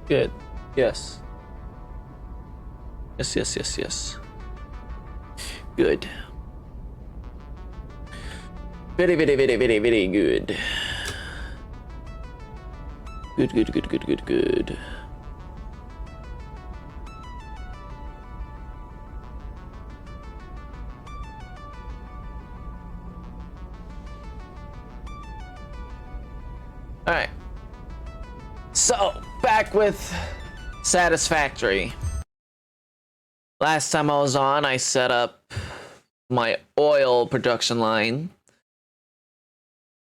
Good. Yes. Yes, yes, yes, yes. Good. Very, very, very, very, very good. Good, good, good, good, good, good. Alright. So, back with Satisfactory. Last time I was on, I set up my oil production line.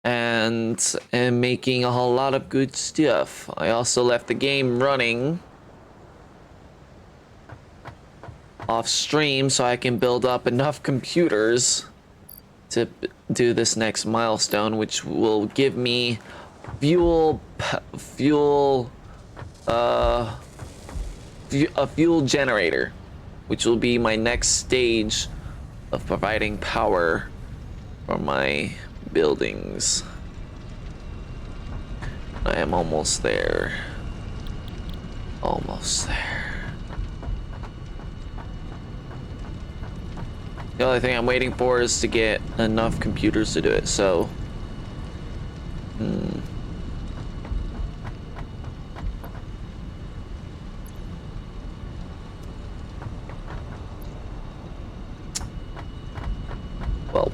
And am making a whole lot of good stuff. I also left the game running off stream so I can build up enough computers to do this next milestone, which will give me a fuel generator, which will be my next stage of providing power for my buildings. I am almost there. Almost there. The only thing I'm waiting for is to get enough computers to do it, so... Welp.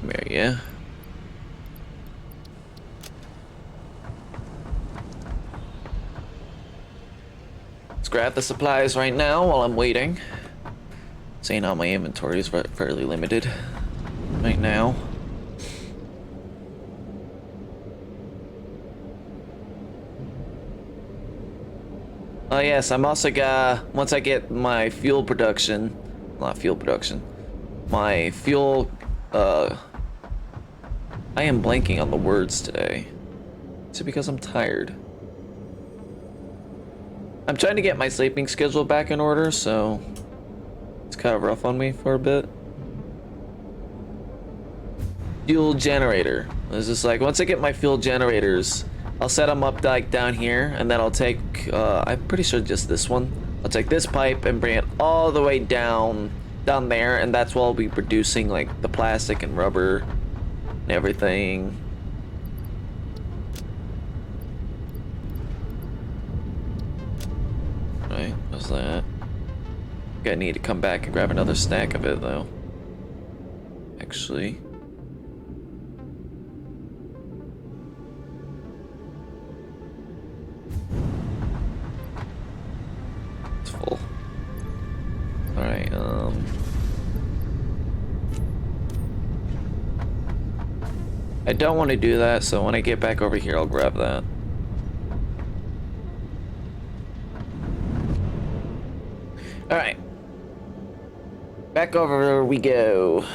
There, yeah. Let's grab the supplies right now while I'm waiting. Seeing how my inventory is fairly limited right now. Oh yes, I'm also once I get my fuel production, not fuel production, my fuel, I am blanking on the words today. Is it because I'm tired? I'm trying to get my sleeping schedule back in order, so it's kind of rough on me for a bit. Fuel generator. It's just like, once I get my fuel generators, I'll set them up like down here, and then I'll take, I'm pretty sure just this one. I'll take this pipe and bring it all the way down there, and that's where I'll be producing like the plastic and rubber and everything. Right, what's that? I need to come back and grab another stack of it though. Actually. It's full. Alright, I don't want to do that, so when I get back over here, I'll grab that. Alright. Back over we go.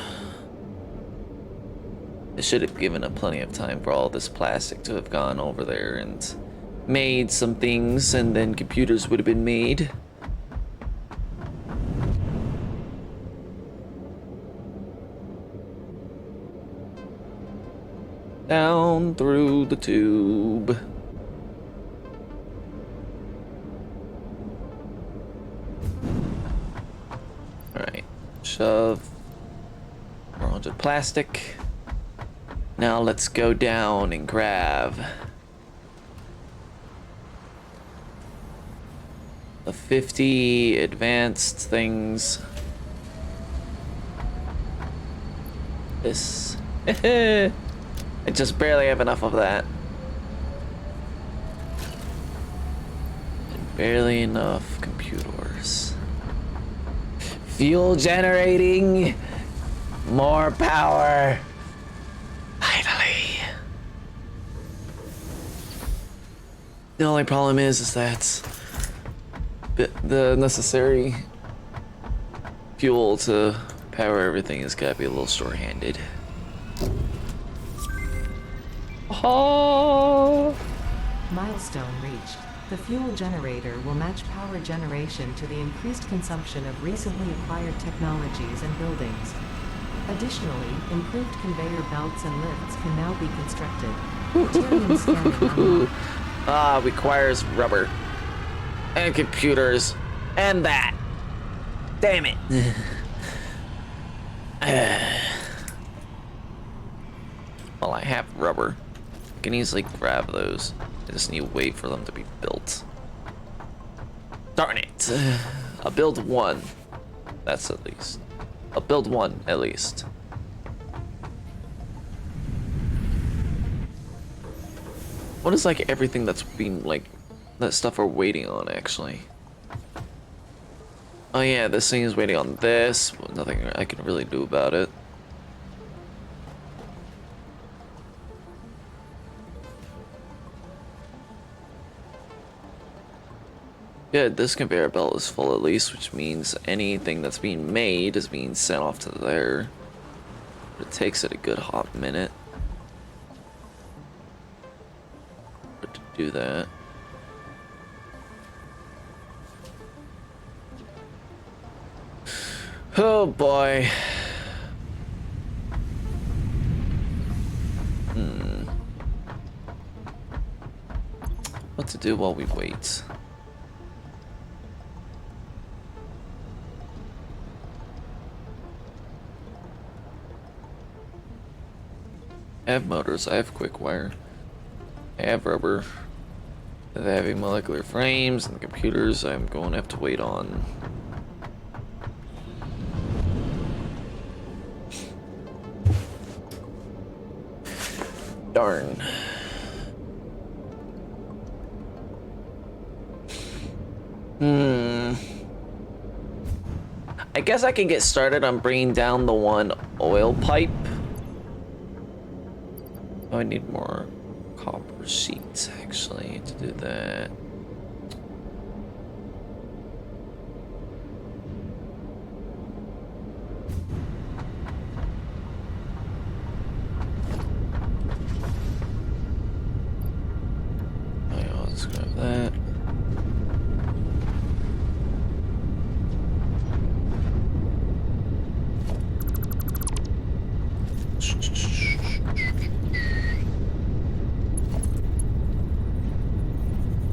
I should have given up plenty of time for all this plastic to have gone over there and made some things, and then computers would have been made. Down through the tube. Alright, shove 400 plastic. Now let's go down and grab the 50 advanced things. This. I just barely have enough of that. And barely enough computers. Fuel generating. More power. Finally. The only problem is that the necessary fuel to power everything has got to be a little short-handed. Oh. Milestone reached. The fuel generator will match power generation to the increased consumption of recently acquired technologies and buildings. Additionally, improved conveyor belts and lifts can now be constructed. Material scanning unlocked. Requires rubber. And computers. And that. Damn it. Well, I have rubber. I can easily grab those. I just need to wait for them to be built. Darn it. I'll build one. That's at least. I'll build one at least. What is like everything that's been like that stuff we're waiting on actually? Oh yeah, this thing is waiting on this. Well, nothing I can really do about it. Good, this conveyor belt is full at least, which means anything that's being made is being sent off to there. But it takes it a good hot minute to do that. Oh boy. What to do while we wait? I have motors, I have quick wire, I have rubber, I have heavy molecular frames, and the computers I'm going to have to wait on. Darn. I guess I can get started on bringing down the one oil pipe. Oh, I need more copper sheets actually to do that. Oh, yeah, I'll just grab that.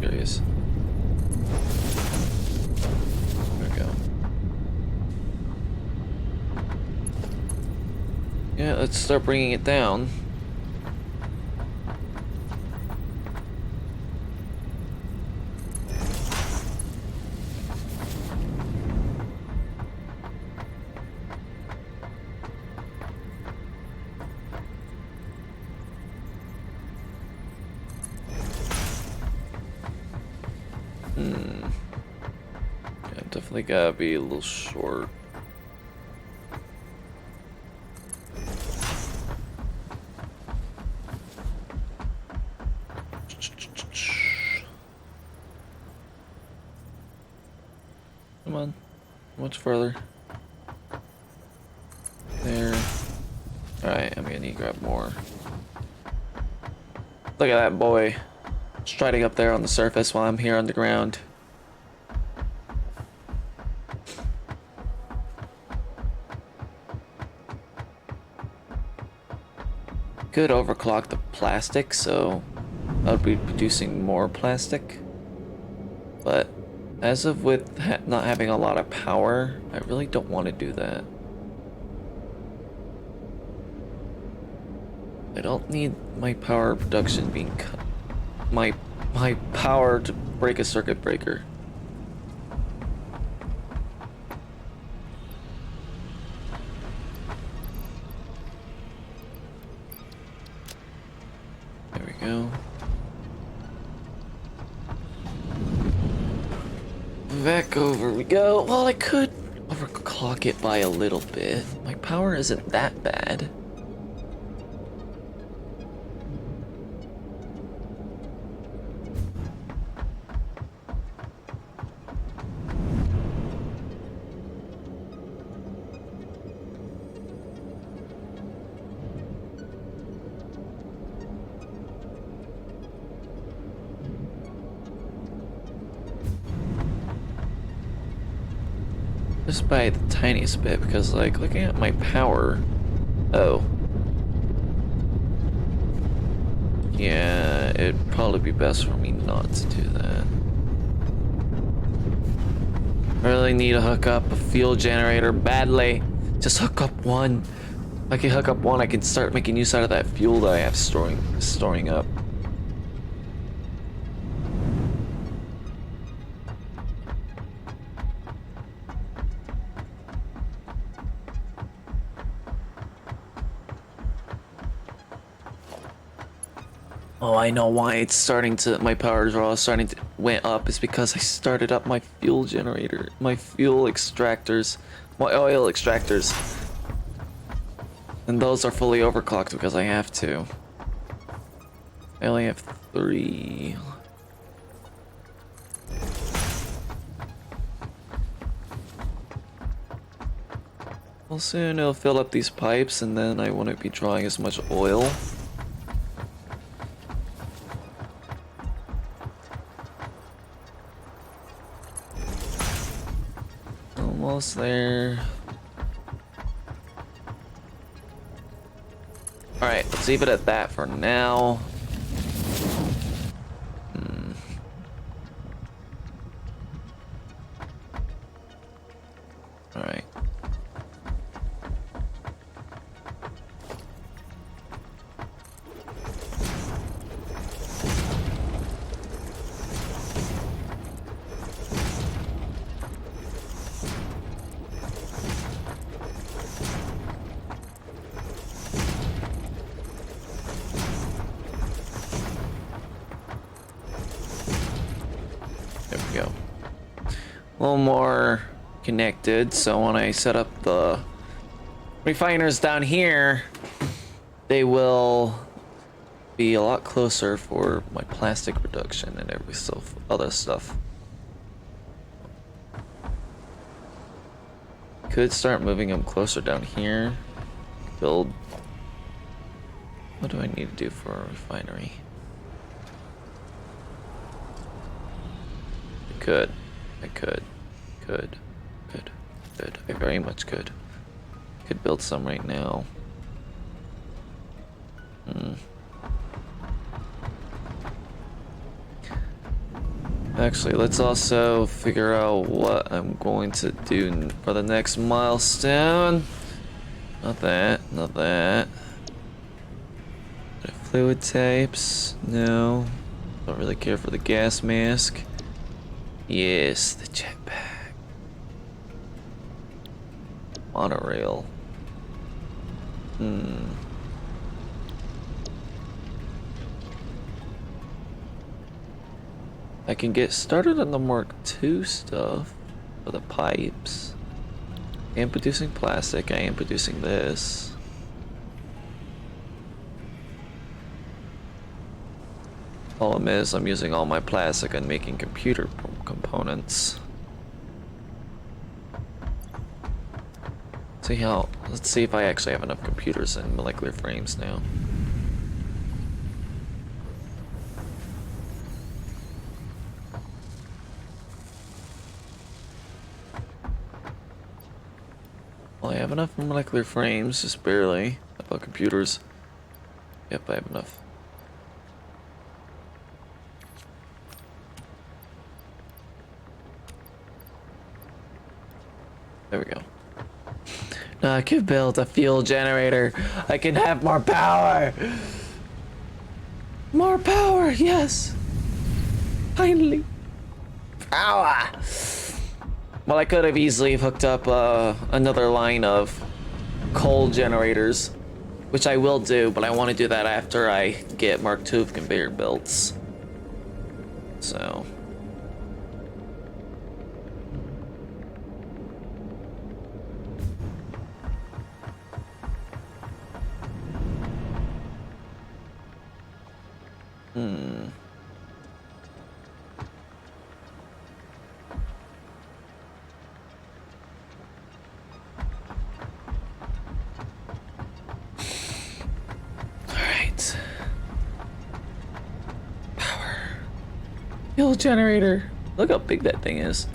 Curious. There we go. Yeah, let's start bringing it down. Yeah, definitely gotta be a little short. Come on, much further. There. Alright, I'm gonna need to grab more. Look at that boy. Striding up there on the surface while I'm here on the ground. Could overclock the plastic, so I would be producing more plastic. But as of with not having a lot of power, I really don't want to do that. I don't need my power production being cut. My power to break a circuit breaker. There we go. Back over we go. Well, I could overclock it by a little bit. My power isn't that bad. Just by the tiniest bit, because like looking at my power, Oh. Yeah, it'd probably be best for me not to do that. I really need to hook up a fuel generator badly. Just hook up one. If I can hook up one, I can start making use out of that fuel that I have storing up. Oh, I know why it's starting to, my power draw is starting to went up. Is because I started up my fuel generator, my fuel extractors, my oil extractors. And those are fully overclocked because I have to. I only have 3. Well, soon it'll fill up these pipes and then I won't be drawing as much oil. Almost there. Alright, let's leave it at that for now. Alright. There we go. A little more connected, so when I set up the refiners down here, they will be a lot closer for my plastic reduction and every other stuff. Could start moving them closer down here. Build. What do I need to do for a refinery? I could. I very much could. Could build some right now. Actually, let's also figure out what I'm going to do for the next milestone. Not that. Fluid tapes, no. Don't really care for the gas mask. Yes, the jetpack. Monorail. I can get started on the Mark II stuff for the pipes. I am producing plastic, I am producing this. Problem is, I'm using all my plastic and making computer components. Let's see if I actually have enough computers and molecular frames now. Well, I have enough for molecular frames, just barely. How about computers? Yep, I have enough. There we go. Now I can build a fuel generator. I can have more power. More power, yes. Finally. Power. Well, I could have easily hooked up another line of coal generators, which I will do, but I want to do that after I get Mark II conveyor belts. So. Alright. Power. Fuel generator. Look how big that thing is.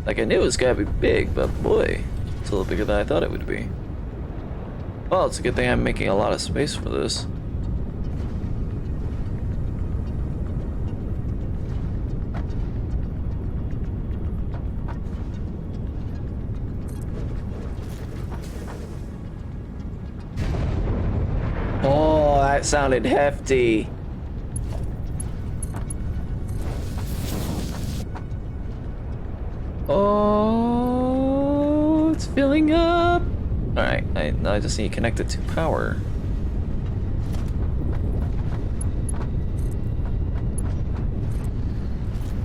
Like, I knew it was gotta be big, but boy, it's a little bigger than I thought it would be. Well, it's a good thing I'm making a lot of space for this. Oh, that sounded hefty. Oh, it's filling up. All right, now I just need to connect it to power.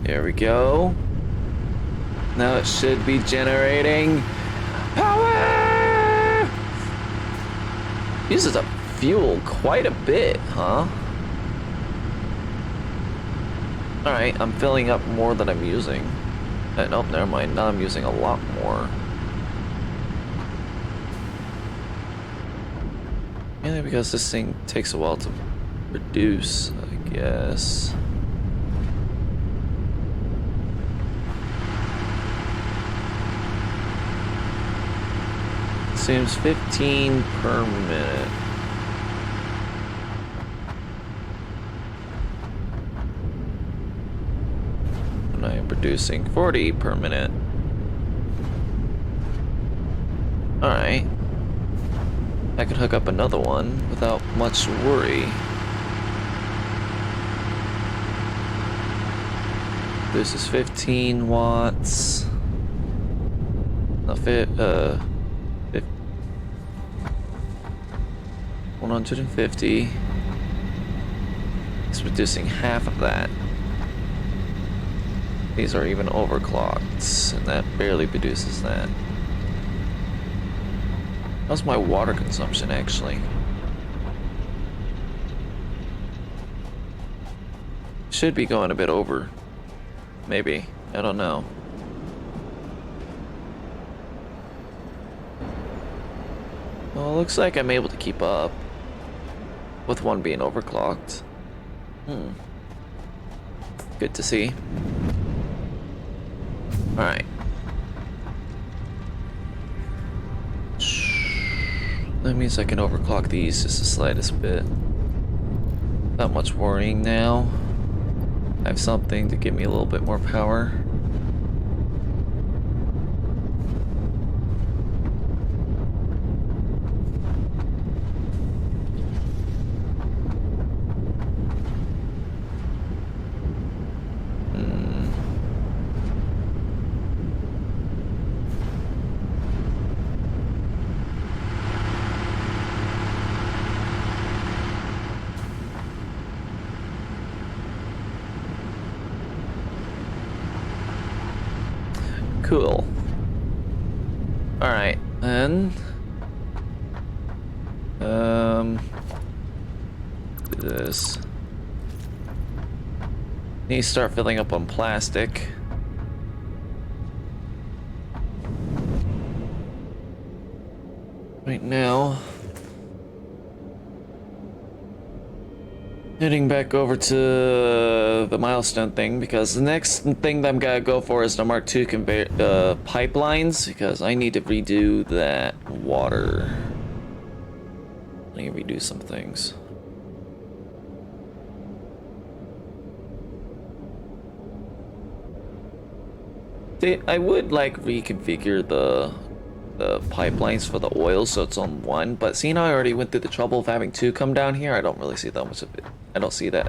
There we go. Now it should be generating power. Uses up fuel quite a bit, huh? All right, I'm filling up more than I'm using. Nope, never mind. Now I'm using a lot more. Mainly because this thing takes a while to produce, I guess. Seems 15 per minute. And I am producing 40 per minute. Alright. I could hook up another one without much worry. This is 15 watts. No, 150. It's producing half of that. These are even overclocked, and that barely produces that. How's my water consumption actually? Should be going a bit over. Maybe. I don't know. Well, it looks like I'm able to keep up with one being overclocked. Good to see. Alright. That means I can overclock these just the slightest bit. Not much worrying now. I have something to give me a little bit more power. Cool. Alright, then. Do this. Need to start filling up on plastic. Right now. Heading back over to the milestone thing because the next thing that I'm gonna go for is the Mark II conveyor pipelines because I need to redo that water. I need to redo some things. I would like reconfigure the pipelines for the oil so it's on one, but seeing I already went through the trouble of having two come down here, I don't really see that much of it. I don't see it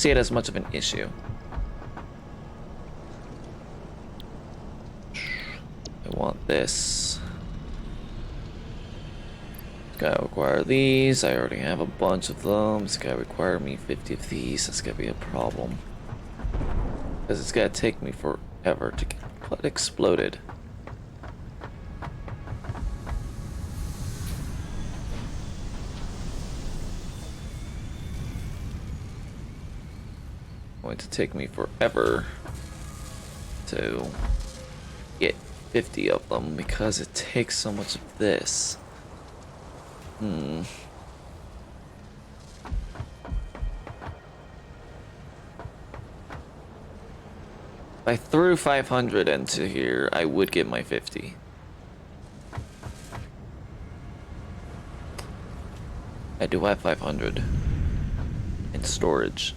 as much of an issue. I want this. Gotta require these. I already have a bunch of them. It's gotta require me 50 of these. That's gonna be a problem. Because it's gonna take me forever to get what exploded. Going to take me forever to get 50 of them because it takes so much of this. If I threw 500 into here, I would get my 50. I do have 500 in storage.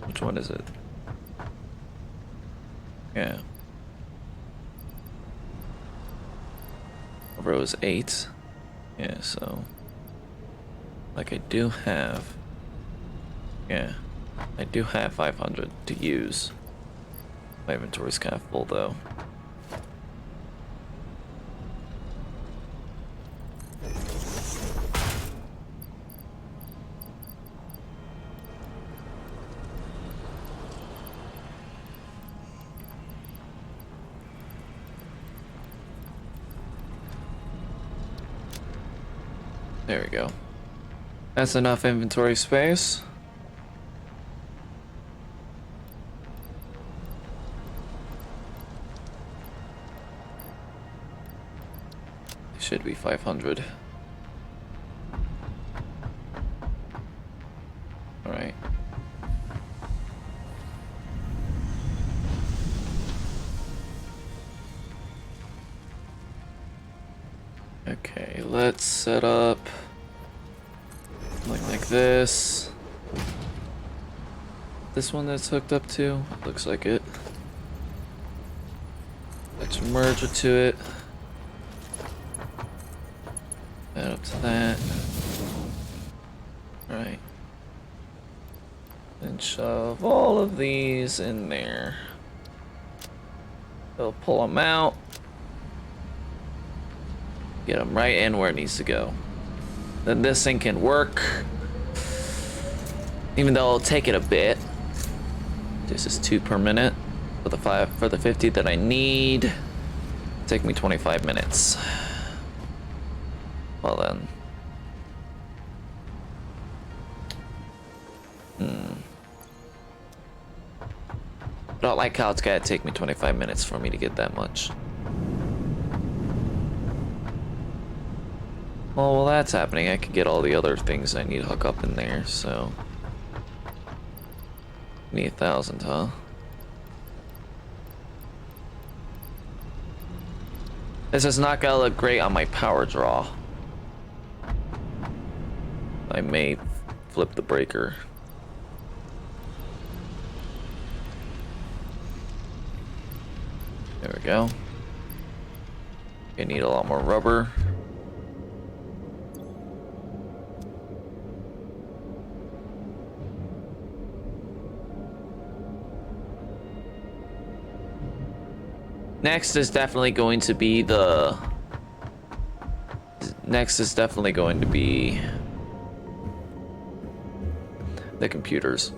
Which one is it? Yeah. Rows 8. Yeah, so like I do have, yeah, I do have 500 to use. My inventory's kind of full though. There we go. That's enough inventory space. It should be 500. All right. Okay, let's set up something like this. This one that's hooked up to, looks like it. Let's merge it to it. Add up to that. Alright. Then shove all of these in there. They'll pull them out. Get them right in where it needs to go. Then this thing can work. Even though it'll take it a bit. This is 2 per minute. For the 50 that I need. Take me 25 minutes. Well then. I don't like how it's gotta take me 25 minutes for me to get that much. Oh, well, that's happening. I could get all the other things I need to hook up in there, so. Need 1,000, huh? This is not gonna look great on my power draw. I may flip the breaker. There we go. I need a lot more rubber. Next is definitely going to be the... Next is definitely going to be... the computers.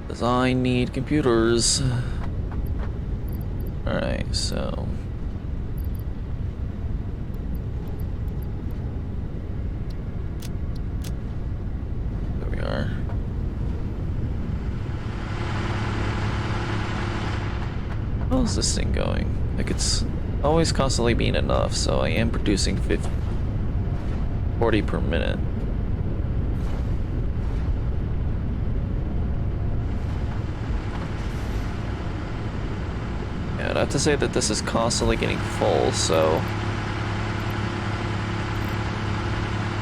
Because I need computers. Alright, so... How's this thing going? Like, it's always constantly being enough, so I am producing 40 per minute. Yeah, I'd have to say that this is constantly getting full, so...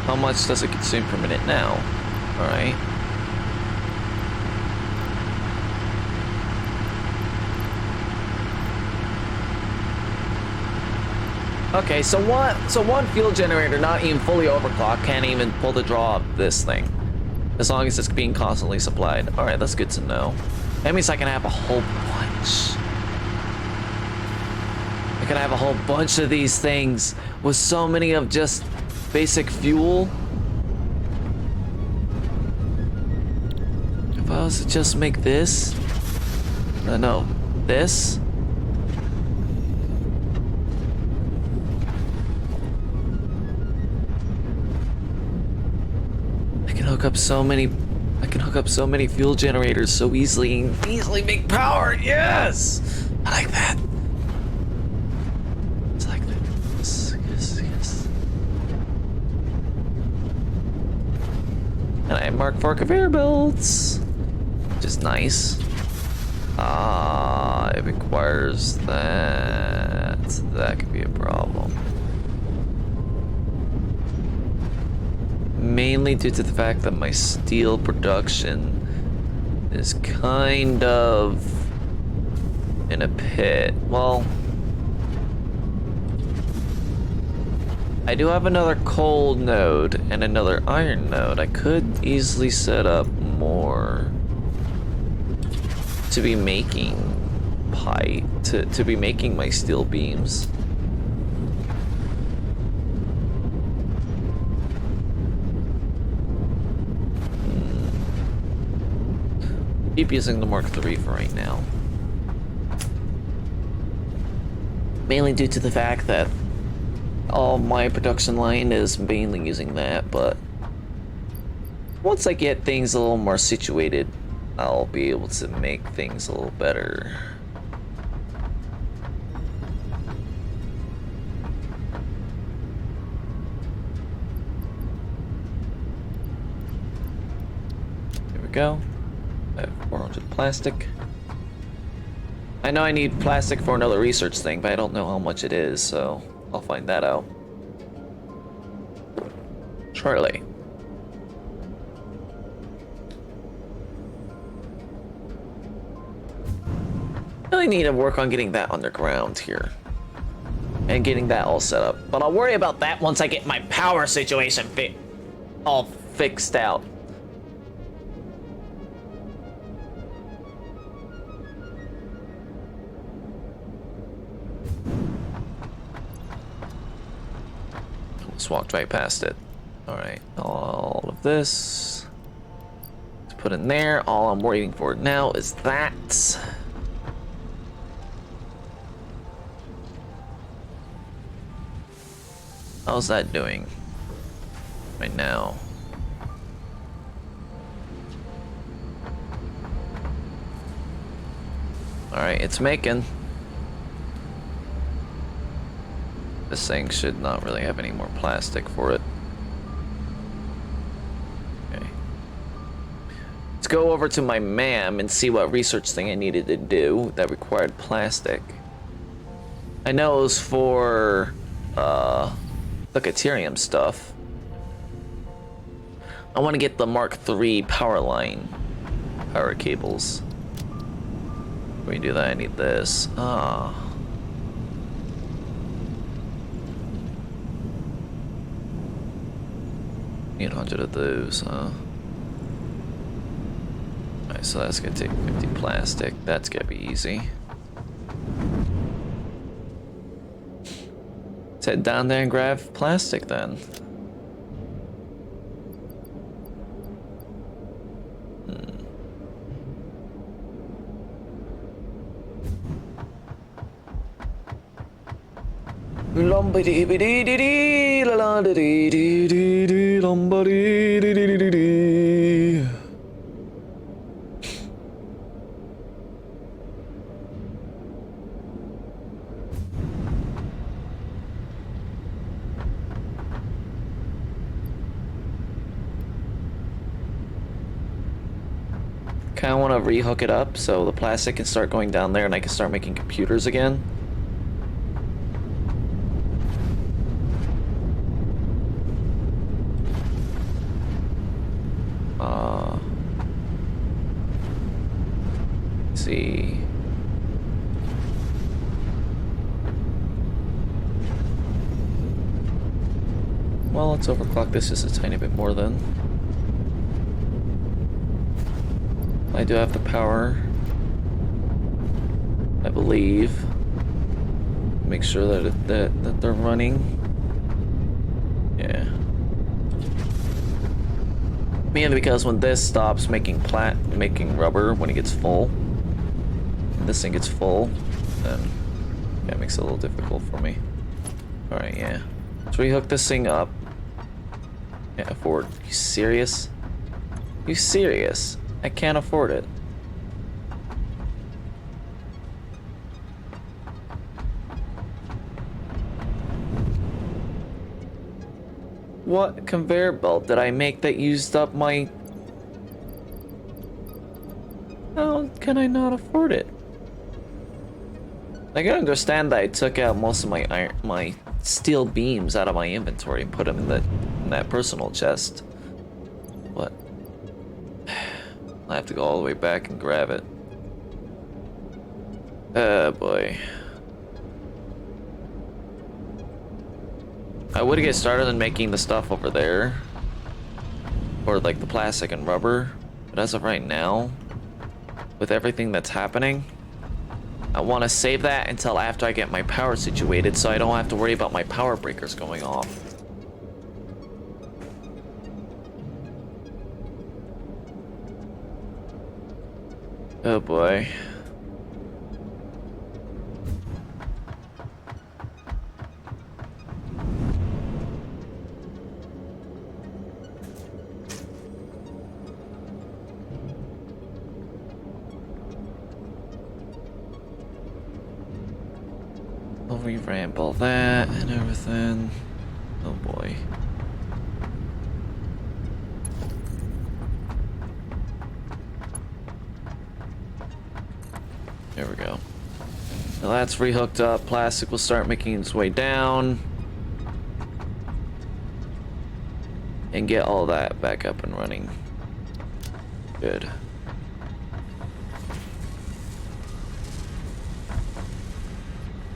How much does it consume per minute now? Alright. Okay, so one fuel generator, not even fully overclocked, can't even pull the draw of this thing. As long as it's being constantly supplied. Alright, that's good to know. That means I can have a whole bunch. I can have a whole bunch of these things with so many of just basic fuel. If I was to just make this... no, this... I can hook up so many fuel generators so easily and easily make power. Yes, I like that. It's like this. Yes. 5 Mark IV conveyor belts, which is nice. It requires that. That could be a problem. Mainly due to the fact that my steel production is kind of in a pit. Well, I do have another coal node and another iron node. I could easily set up more to be making pipe, to be making my steel beams. Keep using the Mark III for right now. Mainly due to the fact that all my production line is mainly using that, but once I get things a little more situated, I'll be able to make things a little better. Here we go. I have 400 plastic. I know I need plastic for another research thing, but I don't know how much it is, so I'll find that out shortly. Really need to work on getting that underground here and getting that all set up, but I'll worry about that once I get my power situation all fixed out. Just walked right past it. All right, all of this to put in there. All I'm waiting for now is that. How's that doing right now? All right, it's making. This thing should not really have any more plastic for it. Okay. Let's go over to my MAM and see what research thing I needed to do that required plastic. I know it was for the Caterium stuff. I want to get the Mark III power line, power cables. Before we do that, I need this. 800 of those, huh? Alright, so that's gonna take 50 plastic. That's gonna be easy. Let's head down there and grab plastic then. Lumbity-biddy-dee-dee, la-la-dee-dee-dee-dee, lumbity-dee-dee-dee-dee. Kinda wanna rehook it up so the plastic can start going down there and I can start making computers again. Let's see. Well, let's overclock this just a tiny bit more then. I do have the power, I believe. Make sure that that they're running. Yeah. Mainly because when this stops making rubber when it gets full, and this thing gets full, then that makes it a little difficult for me. All right, yeah. Let's rehook this thing up. Can't afford. You serious? You serious? I can't afford it. What conveyor belt did I make that used up my can I not afford it? I can understand that I took out most of my steel beams out of my inventory and put them in that personal chest. But I have to go all the way back and grab it. Oh boy. I would get started on making the stuff over there. Or like the plastic and rubber. But as of right now, with everything that's happening, I want to save that until after I get my power situated so I don't have to worry about my power breakers going off. Oh boy. I'll revamp all that and everything. Oh boy. There we go. Now that's rehooked up. Plastic will start making its way down. And get all that back up and running. Good.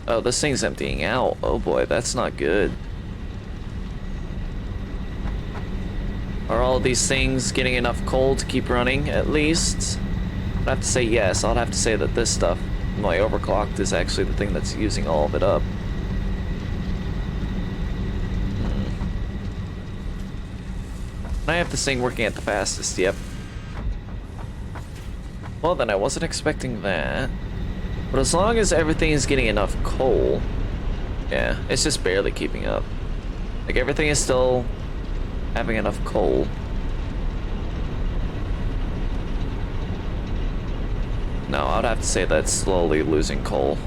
Oh, this thing's emptying out. Oh boy, that's not good. Are all these things getting enough coal to keep running, at least? I'd have to say yes. I'll have to say that this stuff, my overclocked, is actually the thing that's using all of it up. I have this thing working at the fastest, yep. Well then, I wasn't expecting that. But as long as everything is getting enough coal, yeah, it's just barely keeping up. Like everything is still having enough coal. No, I'd have to say that's slowly losing coal.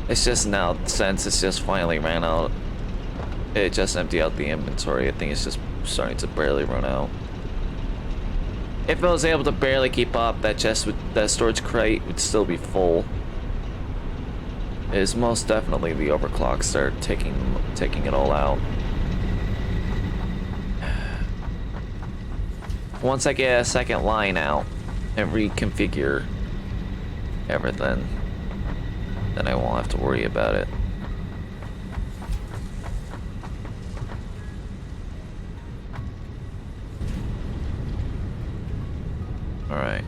It's just now, since it's just finally ran out, it just emptied out the inventory. I think it's just starting to barely run out. If it was able to barely keep up, that storage crate would still be full. It is most definitely the overclock start taking it all out. Once I get a second line out and reconfigure everything, then I won't have to worry about it. All right.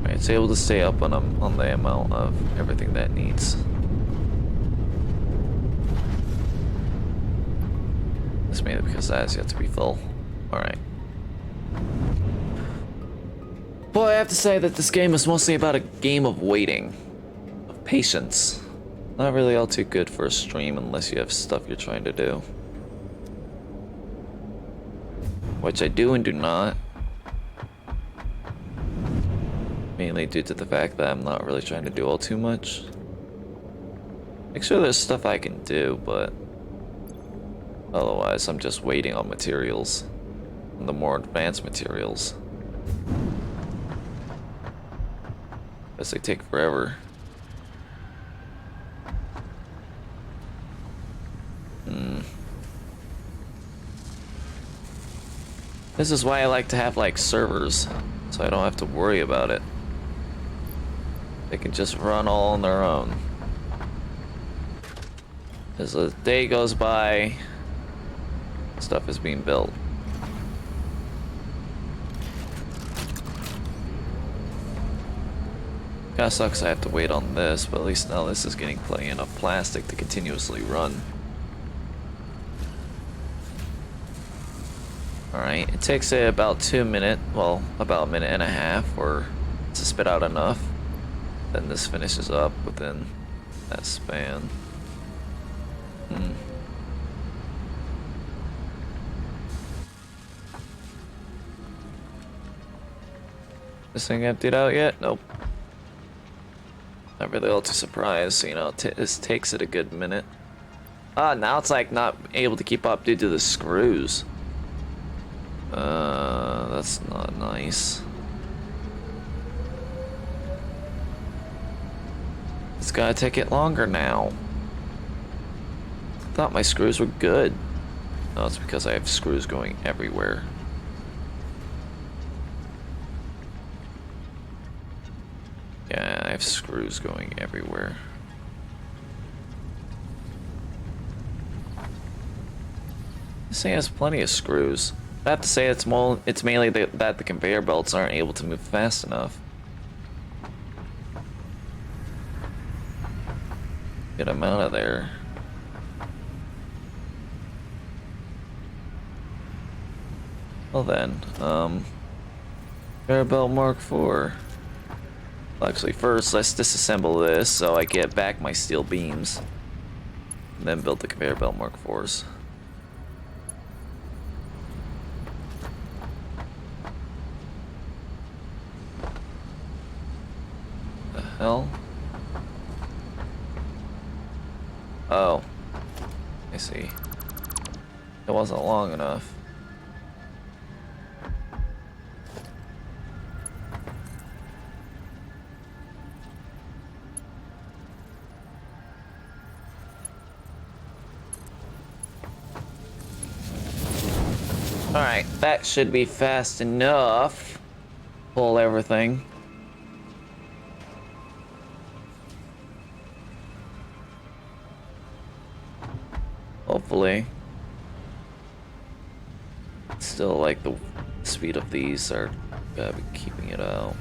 Right, it's able to stay up on the amount of everything that needs. It's mainly because that has yet to be full. All right. Boy, I have to say that this game is mostly about a game of waiting. Patience. Not really all too good for a stream unless you have stuff you're trying to do. Which I do and do not. Mainly due to the fact that I'm not really trying to do all too much. Make sure there's stuff I can do, but otherwise I'm just waiting on materials. And the more advanced materials. Because they take forever. This is why I like to have like servers, so I don't have to worry about it. They can just run all on their own. As a day goes by, stuff is being built. Kinda sucks I have to wait on this, but at least now this is getting plenty enough plastic to continuously run. Alright, it takes about 2 minutes, well, about a minute and a half to spit out enough. Then this finishes up within that span. This thing emptied out yet? Nope. Not really all too surprised, you know, this takes it a good minute. Ah, now it's like not able to keep up due to the screws. That's not nice. It's gotta take it longer now. Thought my screws were good. No, it's because I have screws going everywhere. Yeah, I have screws going everywhere. This thing has plenty of screws. I have to say it's mainly that the conveyor belts aren't able to move fast enough. Get them out of there. Well then, conveyor belt Mark IV. Well, actually, first let's disassemble this so I get back my steel beams. And then build the conveyor belt Mark IVs. The hell? Oh, I see. It wasn't long enough. Alright, that should be fast enough. Pull everything. Hopefully. Still, like, the speed of these are gotta be keeping it out.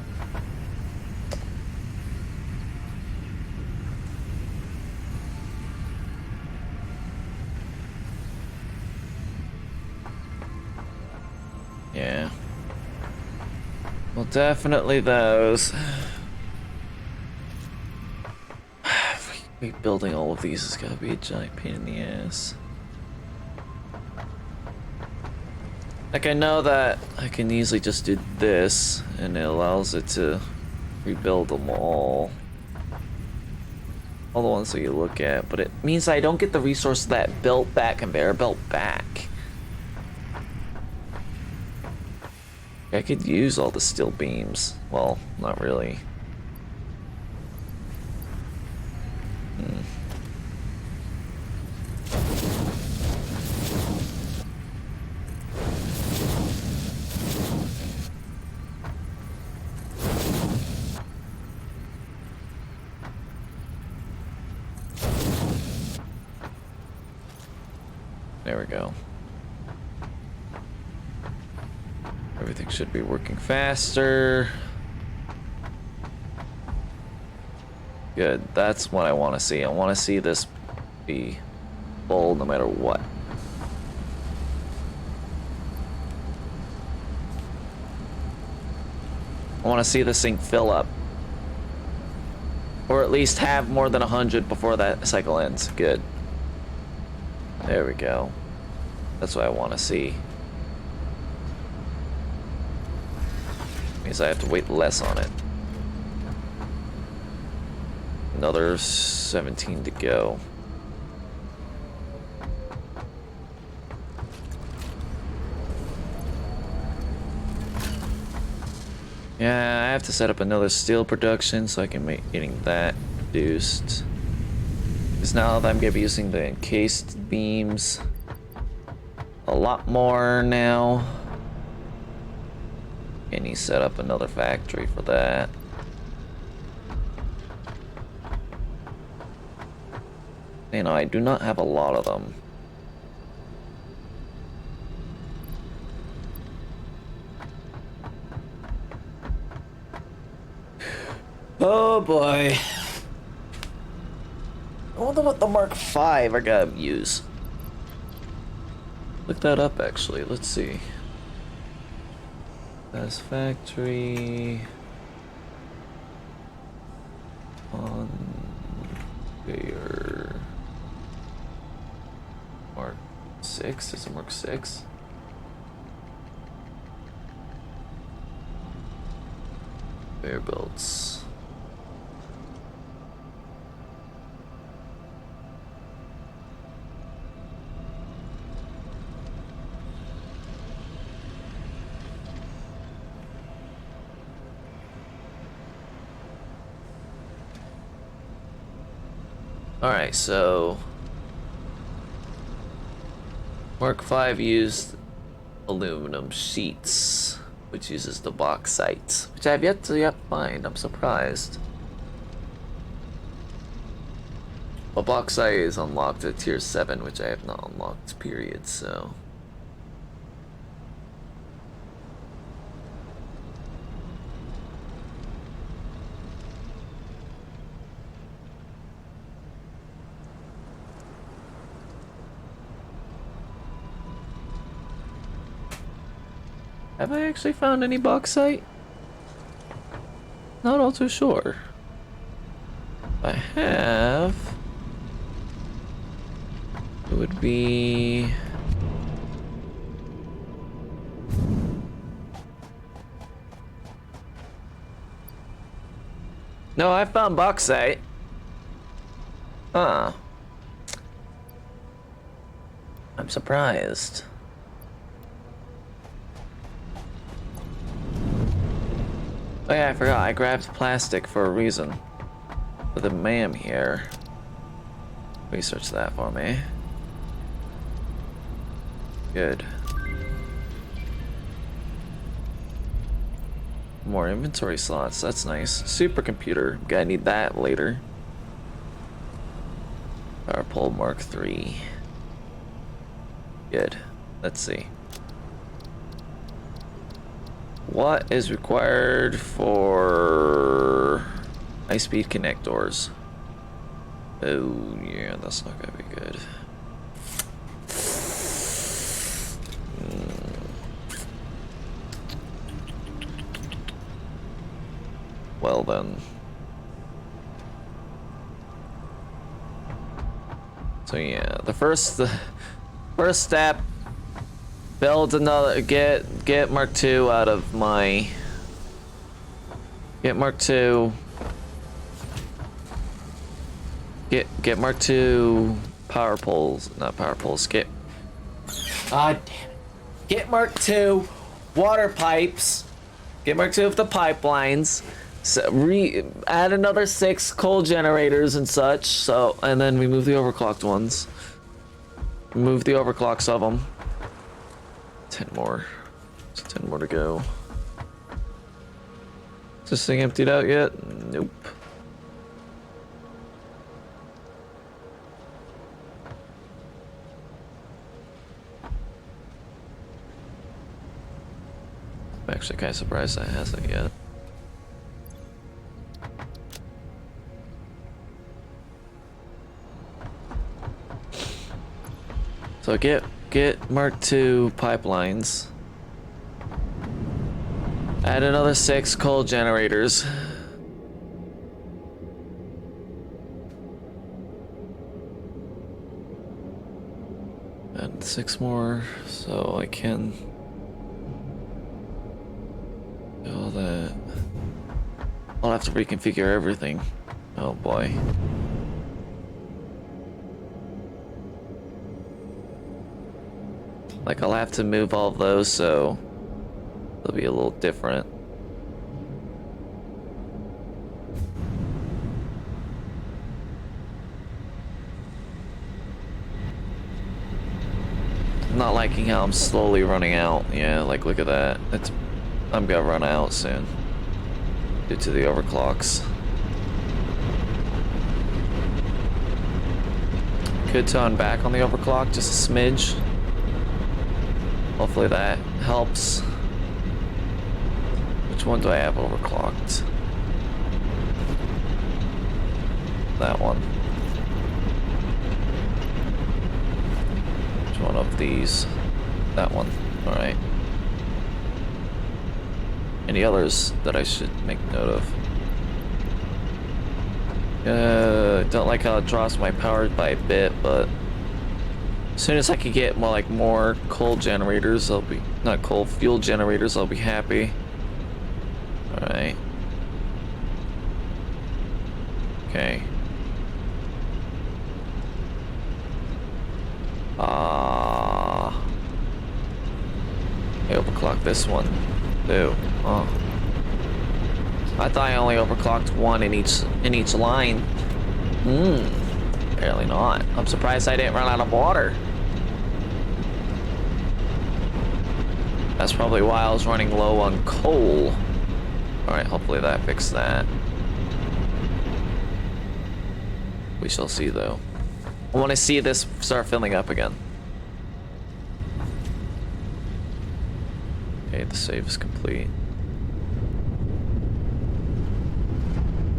Yeah. Well, definitely those. Rebuilding all of these is gonna be a giant pain in the ass. Like, I know that I can easily just do this, and it allows it to rebuild them all. All the ones that you look at, but it means I don't get the resource that built that conveyor belt back. I could use all the steel beams. Well, not really. There we go. Everything should be working faster. Good, that's what I want to see. I want to see this be full no matter what. I want to see this thing fill up. Or at least have more than 100 before that cycle ends. Good. There we go. That's what I want to see. Means I have to wait less on it. Another 17 to go. Yeah, I have to set up another steel production so I can make getting that reduced. Because now that I'm gonna be using the encased beams a lot more now. And he set up another factory for that. You know, I do not have a lot of them. Oh boy. I wonder what the Mark V I gotta use. Look that up actually, let's see. Satisfactory. Conveyor. Mark 6? Is it Mark 6? Conveyor belts. Alright, so Mark 5 used aluminum sheets, which uses the bauxite, which I have yet to find. I'm surprised. But bauxite is unlocked at tier 7, which I have not unlocked, period, so. Have I actually found any bauxite? Not all too sure. If I have, it would be no, I found bauxite. Huh. I'm surprised. Oh yeah, I forgot. I grabbed plastic for a reason. For the ma'am here. Research that for me. Good. More inventory slots. That's nice. Supercomputer. Gonna need that later. Power pole Mark 3. Good. Let's see. What is required for high-speed connectors? Oh yeah, that's not gonna be good. Well then. So yeah, the first step. Build another, get Mark II out of my, get Mark II, get Mark II power poles, not power poles, get Mark II water pipes, get Mark II of the pipelines, so add another 6 coal generators and such, so, and then remove the overclocked ones, remove the overclocks of them. 10 more. There's 10 more to go. Is this thing emptied out yet? Nope. I'm actually kind of surprised that hasn't yet. So get Mark II pipelines. Add another 6 coal generators. And 6 more, so I can do all that. I'll have to reconfigure everything. Oh boy. Like, I'll have to move all of those, so they'll be a little different. I'm not liking how I'm slowly running out. Yeah, like, look at that. I'm gonna run out soon due to the overclocks. Could turn back on the overclock just a smidge. Hopefully that helps. Which one do I have overclocked? That one. Which one of these? That one. Alright. Any others that I should make note of? Don't like how it drops my power by a bit, but as soon as I can get more coal generators, not coal, fuel generators, I'll be happy. Alright. Okay. I overclocked this one. Ew. Oh. I thought I only overclocked one in each line. Apparently not. I'm surprised I didn't run out of water. That's probably why I was running low on coal. Alright, hopefully that fixed that. We shall see, though. I want to see this start filling up again. Okay, the save is complete.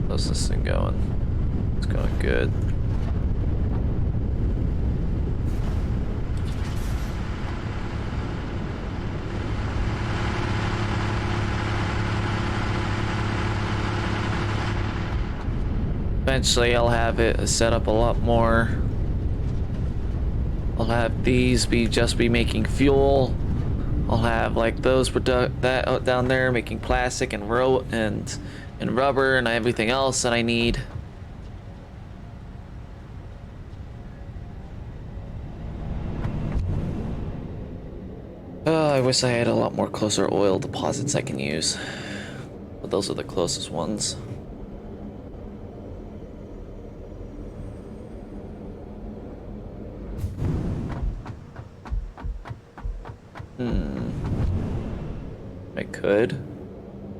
How's this thing going? It's going good. Eventually I'll have it set up a lot more. I'll have these be making fuel. I'll have like those that down there making plastic and and rubber and everything else that I need. I wish I had a lot more closer oil deposits I can use, but those are the closest ones.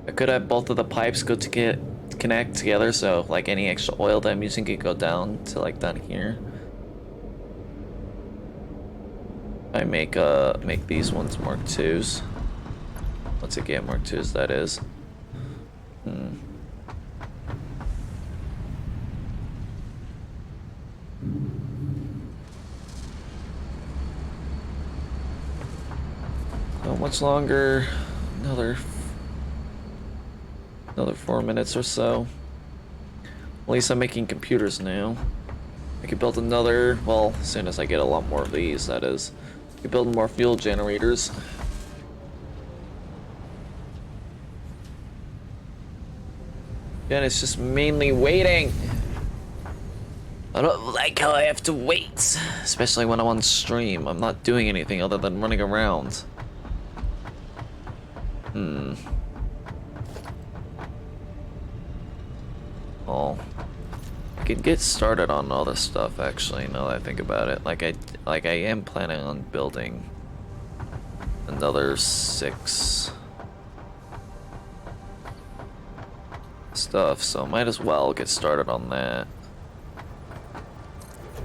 I could have both of the pipes go to connect together, so like any extra oil that I'm using could go down to like down here. I make these ones Mark IIs. Once I get Mark IIs, that is. How much longer? Another 4 minutes or so. At least I'm making computers now. I could build another, well, as soon as I get a lot more of these, that is. I could build more fuel generators. And it's just mainly waiting. I don't like how I have to wait, especially when I'm on stream. I'm not doing anything other than running around. Well, I could get started on all this stuff actually, now that I think about it. Like I am planning on building another 6 stuff, so might as well get started on that.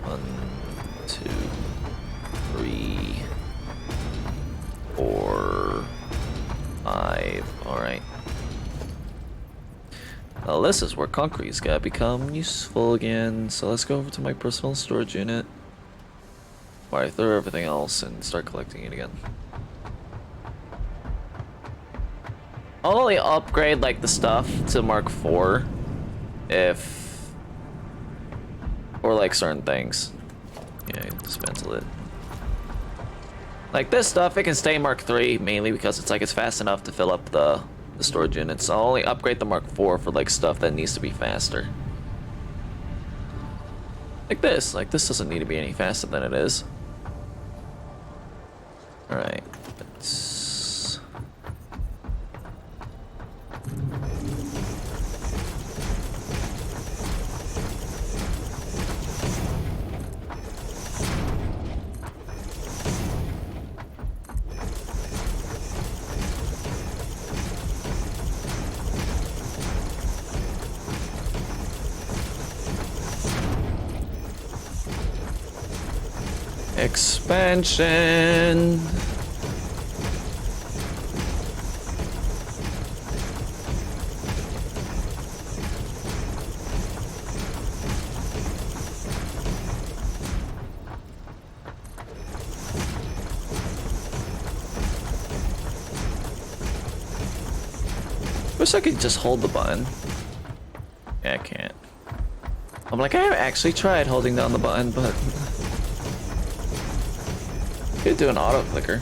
1, 2, 3, 4, 5. Alright. Now this is where concrete's gotta become useful again, so let's go over to my personal storage unit. Where I throw everything else and start collecting it again. I'll only upgrade like the stuff to Mark IV if, or like certain things. Yeah, dismantle it. Like this stuff, it can stay Mark III mainly because it's fast enough to fill up the storage units. I'll only upgrade the Mark IV for like stuff that needs to be faster. Like this doesn't need to be any faster than it is. Alright, let's... Expansion. Wish I could just hold the button. Yeah, I can't. I'm like, I have actually tried holding down the button, but could do an auto clicker.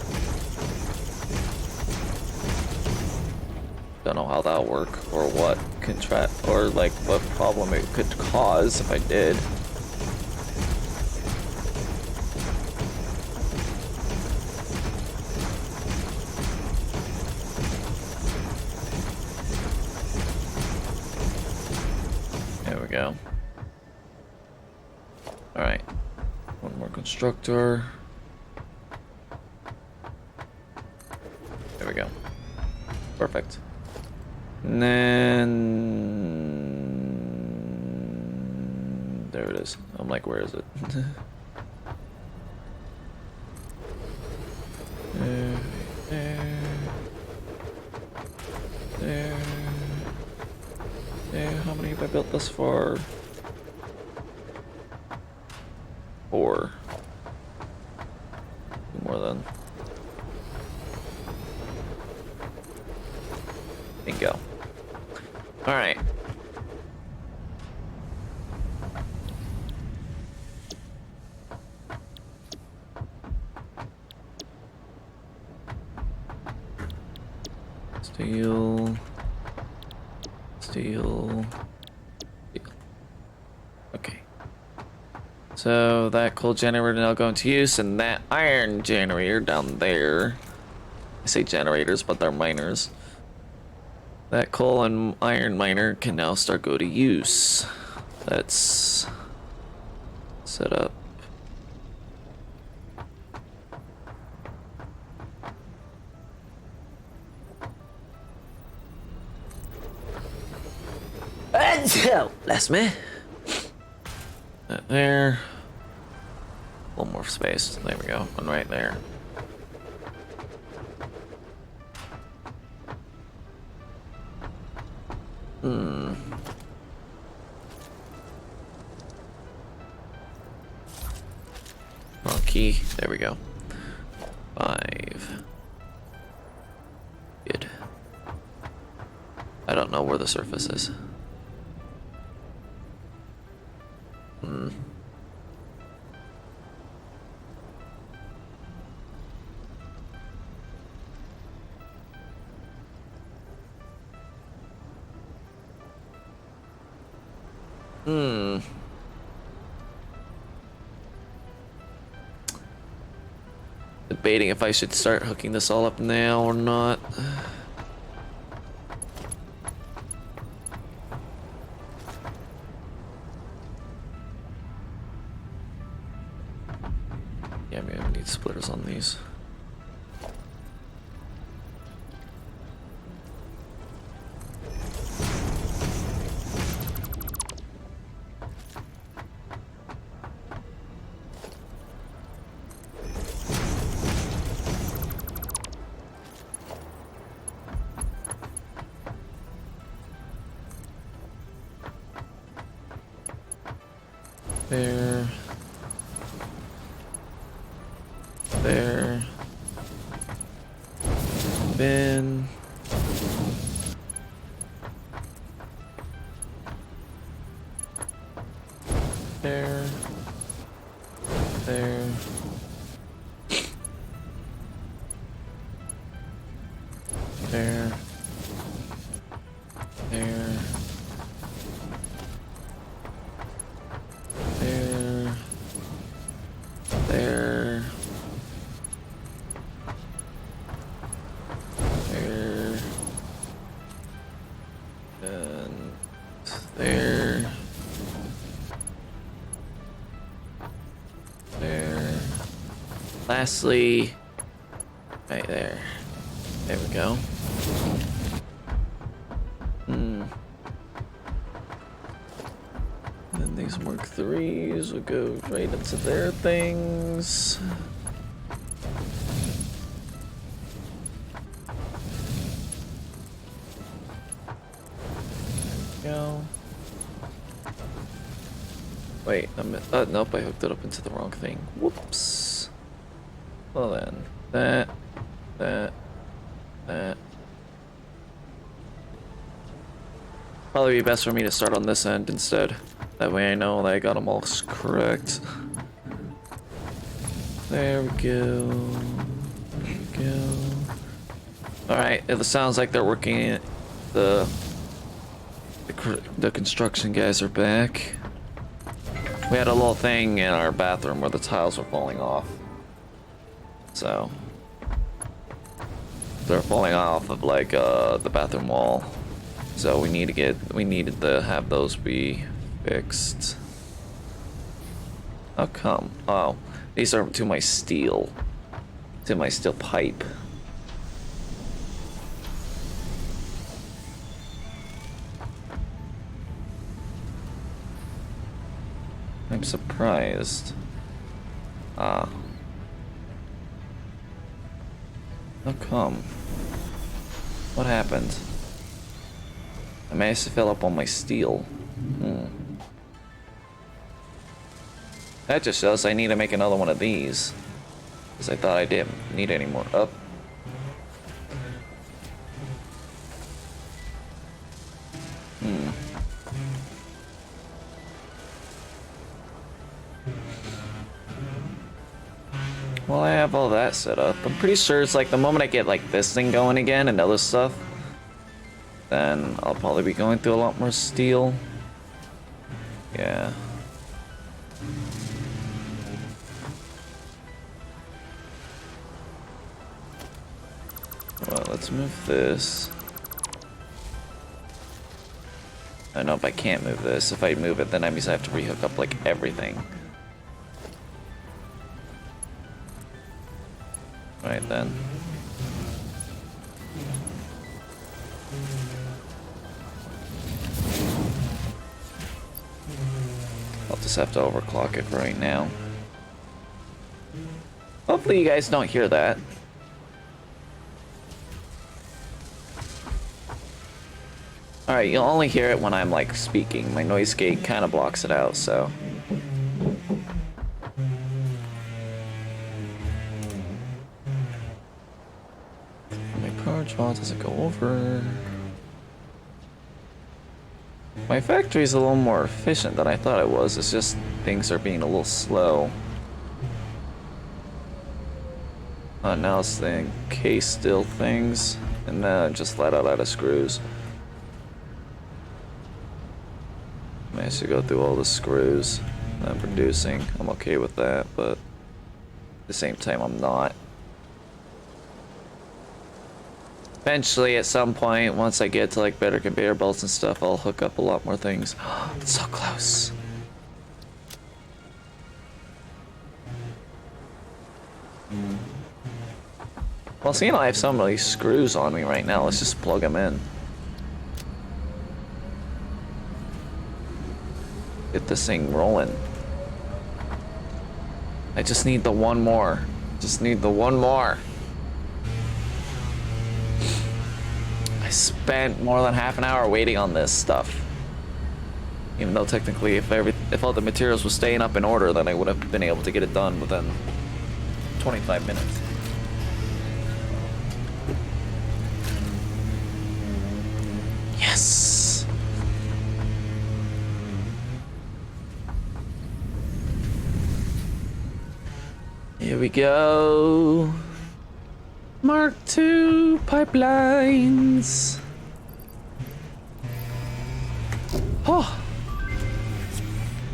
Don't know how that'll work or what or like what problem it could cause if I did. There we go. All right. constructor. There we go. Perfect. And then there it is. I'm like, where is it? There, there, there. How many have I built thus far? 4. 2 more then. Bingo. All right. Steel. Steel. Steel. Okay. So that coal generator now going to use, and that iron generator down there. I say generators, but they're miners. That coal and iron miner can now start go to use. Let's set up. Bless me. That there. A little more space. There we go. One right there. Wrong key. There we go. 5. Good. I don't know where the surface is. Debating if I should start hooking this all up now or not. Yeah, maybe I need splitters on these. There. There. Bin. There. There. There. There. There. There. There. And there. There. Lastly, right there. There we go. And these Mark IIIs will go right into their things. There we go. Wait, nope, I hooked it up into the wrong thing. Whoops. Well then, that. Probably be best for me to start on this end instead. That way I know that I got them all correct. There we go. There we go. Alright, it sounds like they're working. The construction guys are back. We had a little thing in our bathroom where the tiles were falling off. So they're falling off of like the bathroom wall. So we needed to have those be fixed. How come? Oh, These are to my steel. To my steel pipe. I'm surprised. Ah. How come? What happened? I managed to fill up on my steel. That just shows I need to make another one of these. Because I thought I didn't need any more. Up. Well, I have all that set up. I'm pretty sure it's like the moment I get like this thing going again and other stuff, then I'll probably be going through a lot more steel. Yeah. Well, let's move this. I know if I can't move this. If I move it, then that means I have to rehook up like everything. Right then. I'll just have to overclock it for right now. Hopefully you guys don't hear that. Alright, you'll only hear it when I'm like speaking. My noise gate kind of blocks it out, so. My power draw doesn't go over. My factory's a little more efficient than I thought it was. It's just things are being a little slow. Now it's the case still things, and then just let out of screws. Managed to go through all the screws that I'm producing. I'm okay with that, but at the same time I'm not. Eventually, at some point, once I get to like better conveyor belts and stuff, I'll hook up a lot more things. It's so close. Well, seeing I have so many screws on me right now, let's just plug them in. Get this thing rolling. I just need the one more. Just need the one more. I spent more than half an hour waiting on this stuff. Even though technically if all the materials were staying up in order, then I would have been able to get it done within 25 minutes. Yes! Here we go. Mark II pipelines. Oh.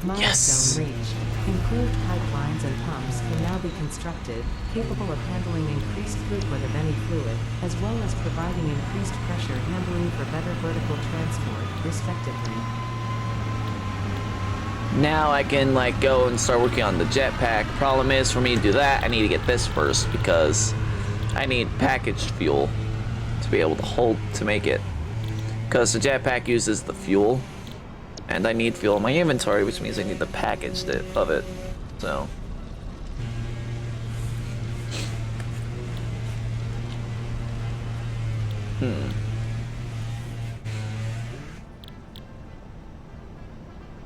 Milestone Yes. reached. Improved pipelines and pumps can now be constructed, capable of handling increased throughput of any fluid, as well as providing increased pressure handling for better vertical transport, respectively. Now I can like go and start working on the jetpack. Problem is, for me to do that, I need to get this first because I need packaged fuel to be able to make it. Because the jetpack uses the fuel, and I need fuel in my inventory, which means I need the packaged of it. So.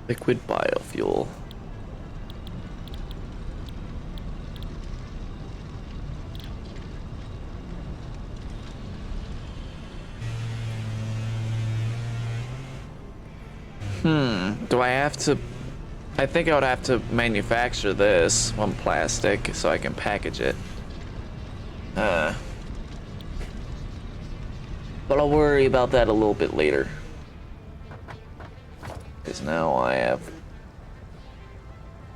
Liquid biofuel. Do I have to... I think I would have to manufacture this one plastic so I can package it. But I'll worry about that a little bit later. Because now I have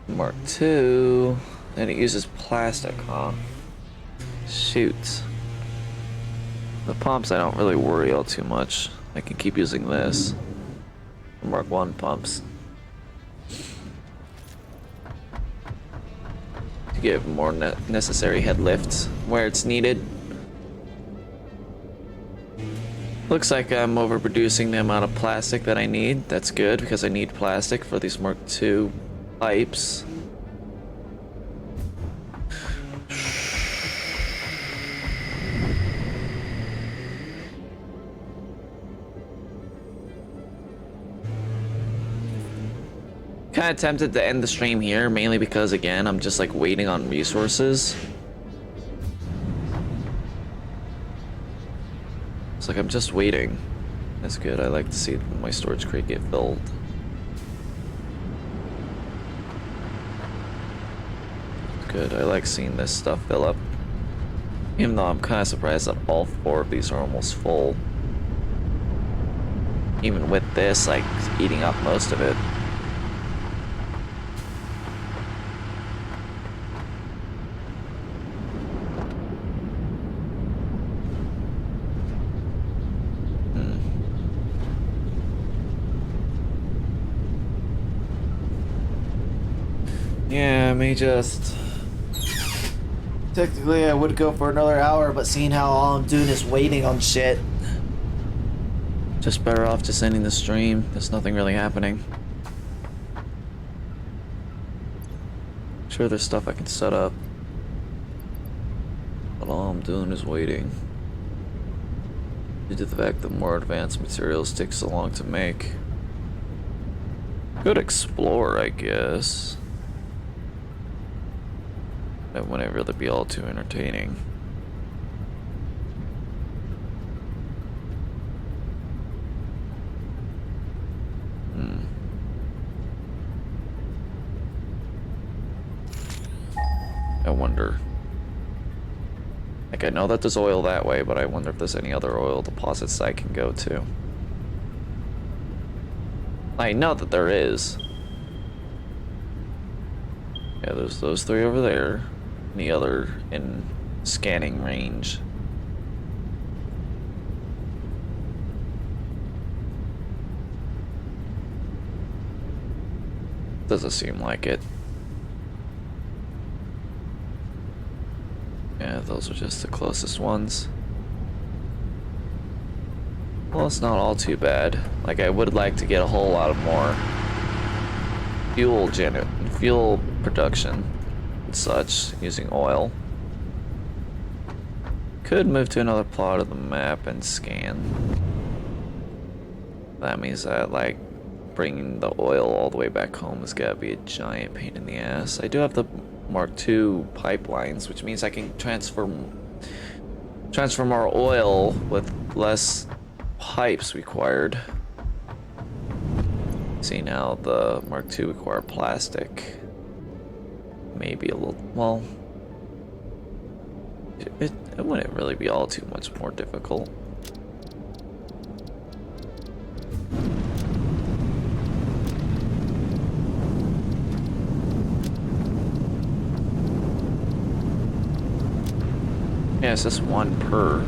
Mark II, and it uses plastic, huh? Shoot. The pumps I don't really worry all too much. I can keep using this. Mark I pumps. To give more necessary head lifts where it's needed. Looks like I'm overproducing the amount of plastic that I need. That's good because I need plastic for these Mark II pipes. Kind of tempted to end the stream here, mainly because again, I'm just like waiting on resources. It's like I'm just waiting. That's good. I like to see my storage crate get filled. Good. I like seeing this stuff fill up. Even though I'm kind of surprised that all 4 of these are almost full. Even with this, like, eating up most of it. Yeah, I may just... Technically, I would go for another hour, but seeing how all I'm doing is waiting on shit. Just better off just ending the stream. There's nothing really happening. Sure, there's stuff I can set up. But all I'm doing is waiting. Due to the fact that more advanced materials take so long to make. Could explore, I guess. That wouldn't really be all too entertaining. I wonder. Like, I know that there's oil that way, but I wonder if there's any other oil deposits I can go to. I know that there is. Yeah, there's those 3 over there. Any other in scanning range. Doesn't seem like it. Yeah, those are just the closest ones. Well, it's not all too bad. Like, I would like to get a whole lot of more fuel production and such using oil. Could move to another plot of the map and scan. That means that, like, bringing the oil all the way back home is gotta be a giant pain in the ass. I do have the Mark II pipelines, which means I can transfer more oil with less pipes required. See, now the Mark II require plastic. Maybe a little, well, it wouldn't really be all too much more difficult. Yeah, it's just 1 per.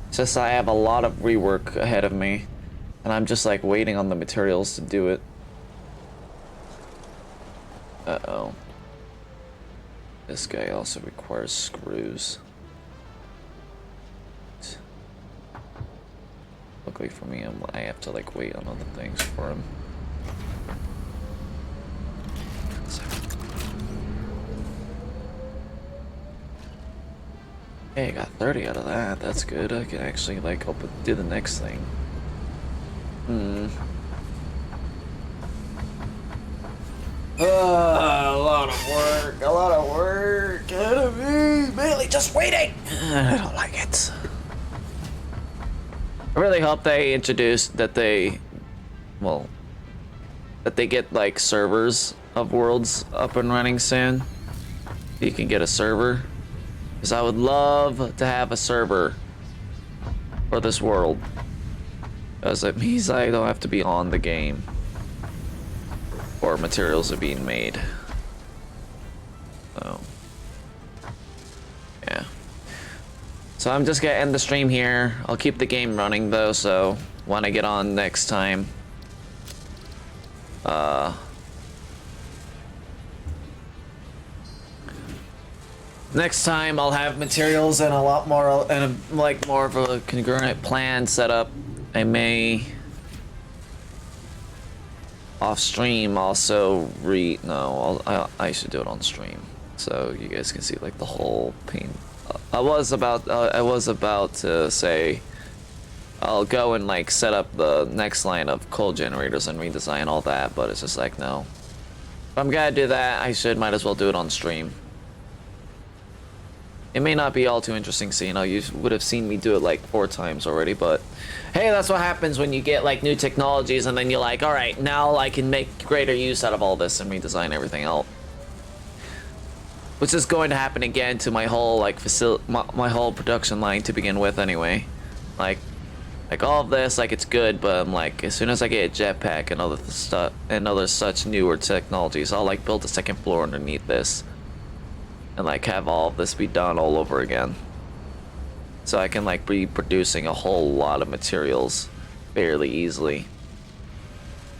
It's just I have a lot of rework ahead of me, and I'm just like waiting on the materials to do it. Uh-oh. This guy also requires screws. Luckily for me, I have to like wait on other things for him. Hey, I got 30 out of that. That's good. I can actually like do the next thing. A lot of work. A lot of work ahead of me. Mainly just waiting. I don't like it. I really hope they introduce that they get like servers of worlds up and running soon. You can get a server. Because I would love to have a server for this world. Because it means I don't have to be on the game. Or materials are being made. So, yeah. So I'm just gonna end the stream here. I'll keep the game running though, so when I get on next time. Next time I'll have materials and a lot more, and like more of a congruent plan set up. I may off stream also I should do it on stream so you guys can see like the whole pain. I was about to say I'll go and like set up the next line of coal generators and redesign all that, but it's just like, no, if I'm gonna do that, might as well do it on stream. It may not be all too interesting, so, you know, you would have seen me do it like 4 times already, but hey, that's what happens when you get like new technologies and then you're like, all right, now I can make greater use out of all this and redesign everything out. Which is going to happen again to my whole like my whole production line to begin with anyway. Like all of this, like, it's good, but I'm like, as soon as I get a jetpack and other stuff and other such newer technologies, I'll like build a second floor underneath this. And like have all of this be done all over again. So I can like be producing a whole lot of materials fairly easily.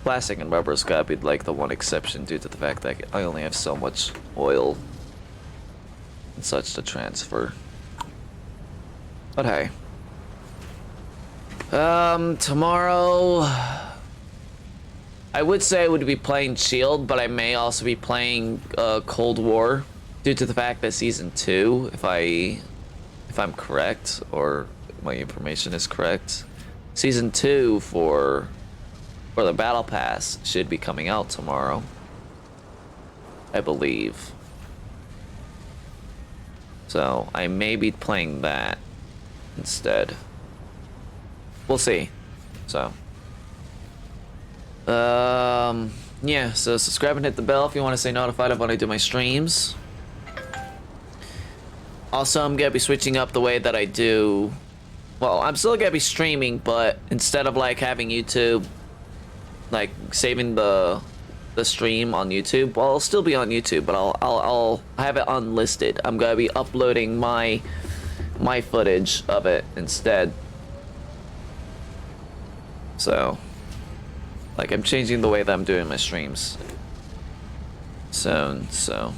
Plastic and rubber's gotta be like the one exception due to the fact that I only have so much oil and such to transfer. But hey. Tomorrow I would say I would be playing Shield, but I may also be playing Cold War. Due to the fact that Season 2, if I'm correct, or my information is correct, Season 2 for the Battle Pass should be coming out tomorrow, I believe. So I may be playing that instead. We'll see. So yeah, so subscribe and hit the bell if you want to stay notified of when I do my streams. Also, I'm gonna be switching up the way that I do. Well, I'm still gonna be streaming, but instead of like having YouTube, like saving the stream on YouTube, well, I'll still be on YouTube, but I'll have it unlisted. I'm gonna be uploading my footage of it instead. So, like, I'm changing the way that I'm doing my streams soon. So.